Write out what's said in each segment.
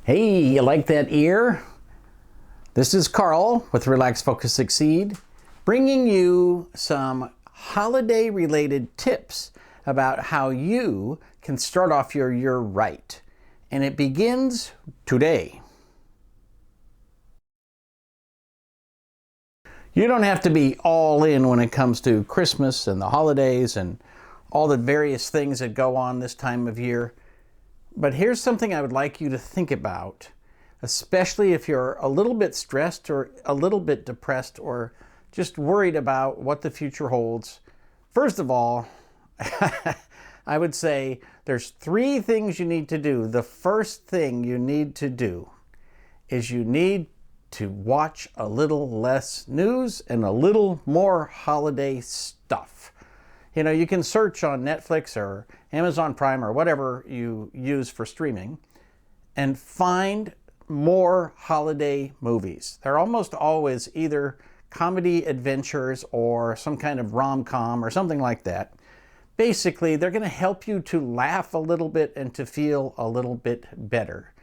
Hey, you like that ear? This is Carl with Relax, Focus, Succeed, bringing you some holiday-related tips about how you can start off your year right. And it begins today. You don't have to be all in when it comes to Christmas and the holidays and all the various things that go on this time of year. But here's something I would like you to think about, especially if you're a little bit stressed or a little bit depressed or just worried about what the future holds. First of all, I would say there's 3 things you need to do. The first thing you need to do is you need to watch a little less news and a little more holiday stuff. You know, you can search on Netflix or Amazon Prime or whatever you use for streaming and find more holiday movies. They're almost always either comedy adventures or some kind of rom-com or something like that. Basically, they're going to help you to laugh a little bit and to feel a little bit better.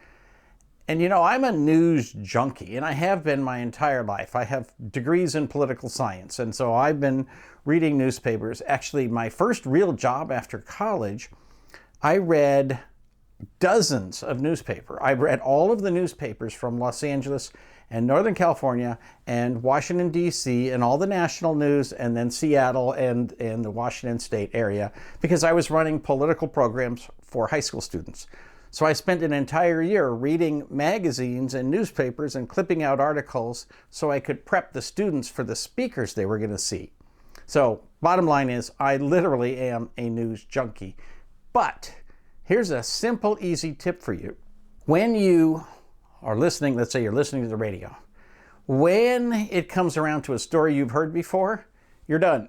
And you know, I'm a news junkie, and I have been my entire life. I have degrees in political science, and so I've been reading newspapers. Actually, my first real job after college, I read dozens of newspapers. I read all of the newspapers from Los Angeles and Northern California and Washington, D.C., and all the national news, and then Seattle and the Washington State area, because I was running political programs for high school students. So I spent an entire year reading magazines and newspapers and clipping out articles so I could prep the students for the speakers they were going to see. So bottom line is, I literally am a news junkie. But here's a simple, easy tip for you. When you are listening, let's say you're listening to the radio, when it comes around to a story you've heard before, you're done.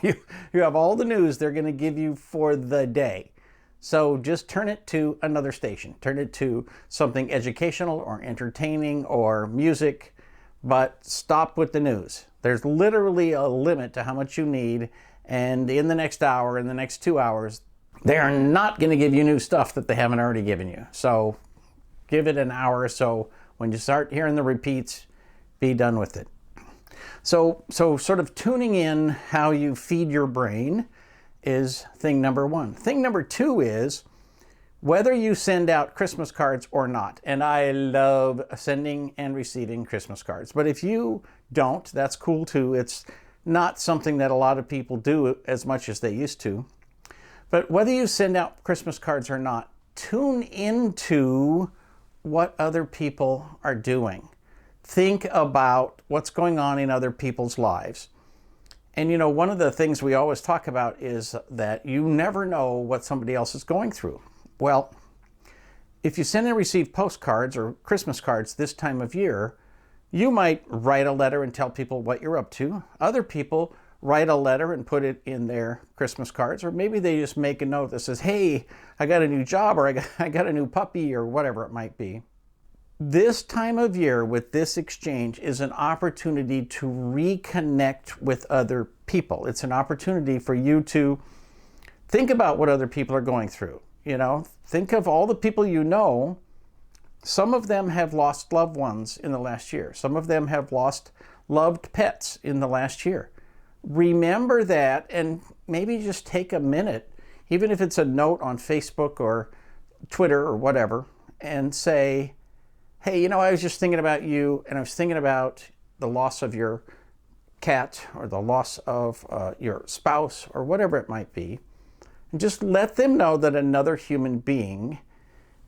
You have all the news they're going to give you for the day. So just turn it to another station. Turn it to something educational or entertaining or music, but stop with the news. There's literally a limit to how much you need, and in the next hour, in the next 2 hours, they are not going to give you new stuff that they haven't already given you. So give it an hour or so. When you start hearing the repeats, be done with it. So sort of tuning in how you feed your brain is thing number 1. Thing number 2 is whether you send out Christmas cards or not. And I love sending and receiving Christmas cards. But if you don't, that's cool too. It's not something that a lot of people do as much as they used to. But whether you send out Christmas cards or not, tune into what other people are doing. Think about what's going on in other people's lives. And you know, one of the things we always talk about is that you never know what somebody else is going through. Well, if you send and receive postcards or Christmas cards this time of year, you might write a letter and tell people what you're up to. Other people write a letter and put it in their Christmas cards, or maybe they just make a note that says, hey, I got a new job, or I got a new puppy, or whatever it might be. This time of year with this exchange is an opportunity to reconnect with other people. It's an opportunity for you to think about what other people are going through. You know, think of all the people you know. Some of them have lost loved ones in the last year. Some of them have lost loved pets in the last year. Remember that, and maybe just take a minute, even if it's a note on Facebook or Twitter or whatever, and say, hey, you know, I was just thinking about you, and I was thinking about the loss of your cat or the loss of your spouse or whatever it might be. And just let them know that another human being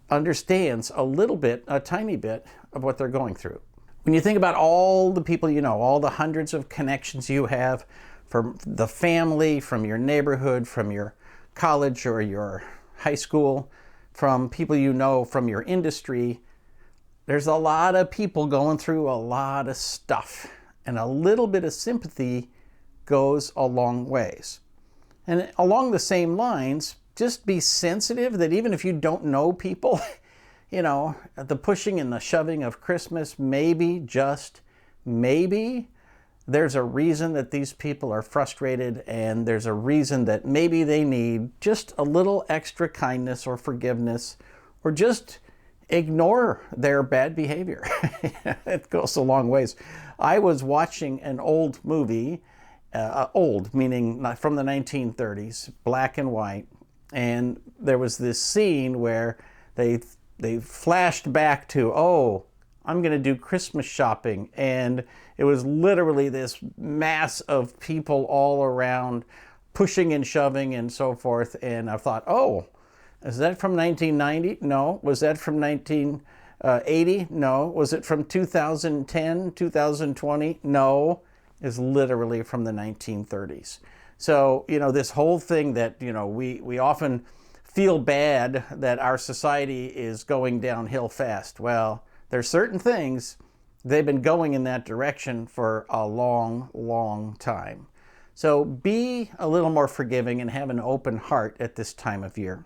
understands a little bit, a tiny bit of what they're going through. When you think about all the people you know, all the hundreds of connections you have from the family, from your neighborhood, from your college or your high school, from people you know from your industry, there's a lot of people going through a lot of stuff, and a little bit of sympathy goes a long ways. And along the same lines, just be sensitive that even if you don't know people, you know, the pushing and the shoving of Christmas, maybe, just maybe, there's a reason that these people are frustrated, and there's a reason that maybe they need just a little extra kindness or forgiveness, or just ignore their bad behavior. It goes a long ways. I was watching an old movie, old meaning not from the 1930s, black and white, and there was this scene where they flashed back to, oh, I'm going to do Christmas shopping, and it was literally this mass of people all around pushing and shoving and so forth, and I thought, oh, is that from 1990? No. Was that from 1980? No. Was it from 2010, 2020? No. It's literally from the 1930s. So, this whole thing that, we often feel bad that our society is going downhill fast. Well, there's certain things, they've been going in that direction for a long, long time. So be a little more forgiving and have an open heart at this time of year.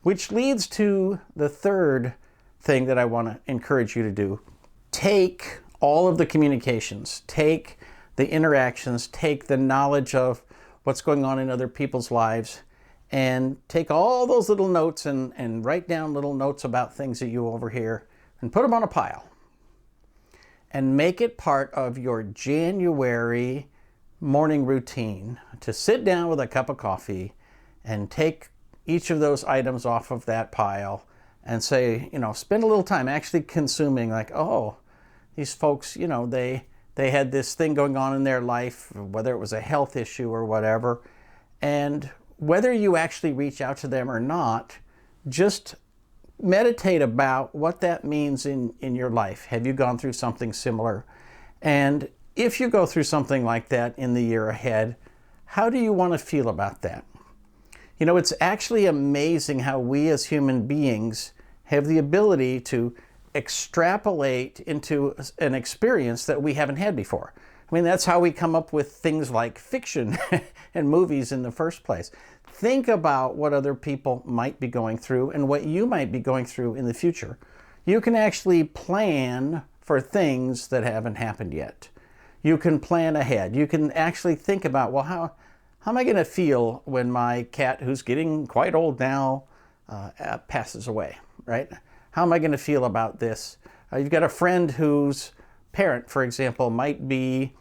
Which leads to the third thing that I want to encourage you to do. Take all of the communications, take the interactions, take the knowledge of what's going on in other people's lives, and take all those little notes and write down little notes about things that you overhear and put them on a pile. And make it part of your January morning routine to sit down with a cup of coffee and take each of those items off of that pile and say, spend a little time actually consuming, like, oh, these folks, they had this thing going on in their life, whether it was a health issue or whatever. And whether you actually reach out to them or not, just meditate about what that means in your life. Have you gone through something similar? And if you go through something like that in the year ahead, how do you want to feel about that? It's actually amazing how we as human beings have the ability to extrapolate into an experience that we haven't had before. That's how we come up with things like fiction and movies in the first place. Think about what other people might be going through and what you might be going through in the future. You can actually plan for things that haven't happened yet. You can plan ahead. You can actually think about, well, how am I going to feel when my cat, who's getting quite old now, passes away, right? How am I going to feel about this? You've got a friend whose parent, for example, might be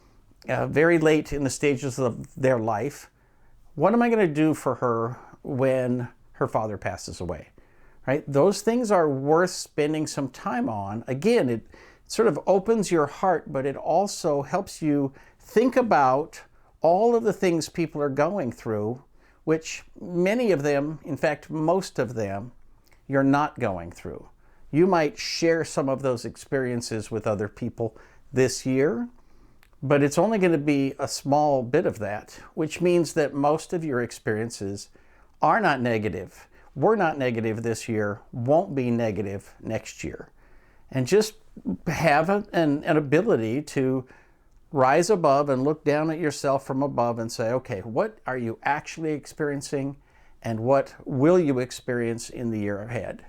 very late in the stages of their life. What am I going to do for her when her father passes away, right? Those things are worth spending some time on. Again, it sort of opens your heart, but it also helps you think about all of the things people are going through, which many of them, in fact, most of them, you're not going through. You might share some of those experiences with other people this year, but it's only going to be a small bit of that, which means that most of your experiences are not negative. Were not negative this year, won't be negative next year. And just have an ability to rise above and look down at yourself from above and say, okay, what are you actually experiencing and what will you experience in the year ahead?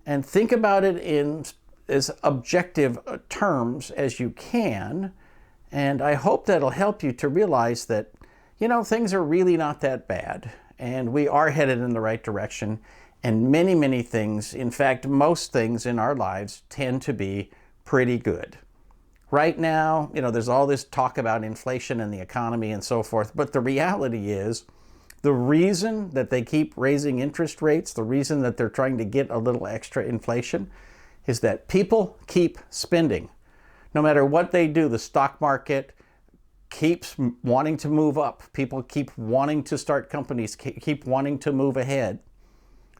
And think about it in as objective terms as you can. And I hope that'll help you to realize that, things are really not that bad and we are headed in the right direction. And many, many things, in fact, most things in our lives tend to be pretty good. Right now, there's all this talk about inflation and the economy and so forth, but the reality is the reason that they keep raising interest rates, the reason that they're trying to get a little extra inflation is that people keep spending. No matter what they do, the stock market keeps wanting to move up. People keep wanting to start companies, keep wanting to move ahead.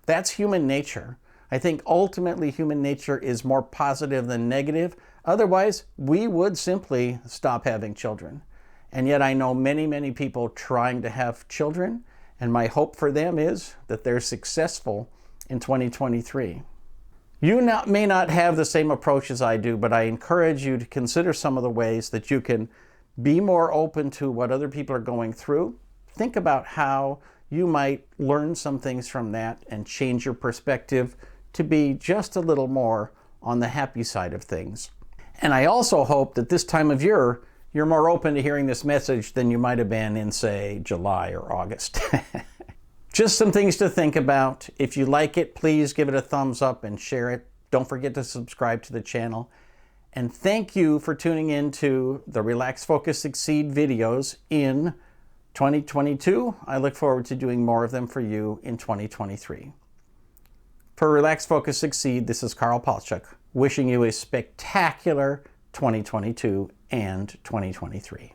That's human nature. I think ultimately human nature is more positive than negative. Otherwise, we would simply stop having children. And yet I know many, many people trying to have children, and my hope for them is that they're successful in 2023. You may not have the same approach as I do, but I encourage you to consider some of the ways that you can be more open to what other people are going through. Think about how you might learn some things from that and change your perspective to be just a little more on the happy side of things. And I also hope that this time of year, you're more open to hearing this message than you might have been in, say, July or August. Just some things to think about. If you like it, please give it a thumbs up and share it. Don't forget to subscribe to the channel. And thank you for tuning in to the Relax, Focus, Succeed videos in 2022. I look forward to doing more of them for you in 2023. For Relax, Focus, Succeed, this is Karl Palchuk, wishing you a spectacular 2022 and 2023.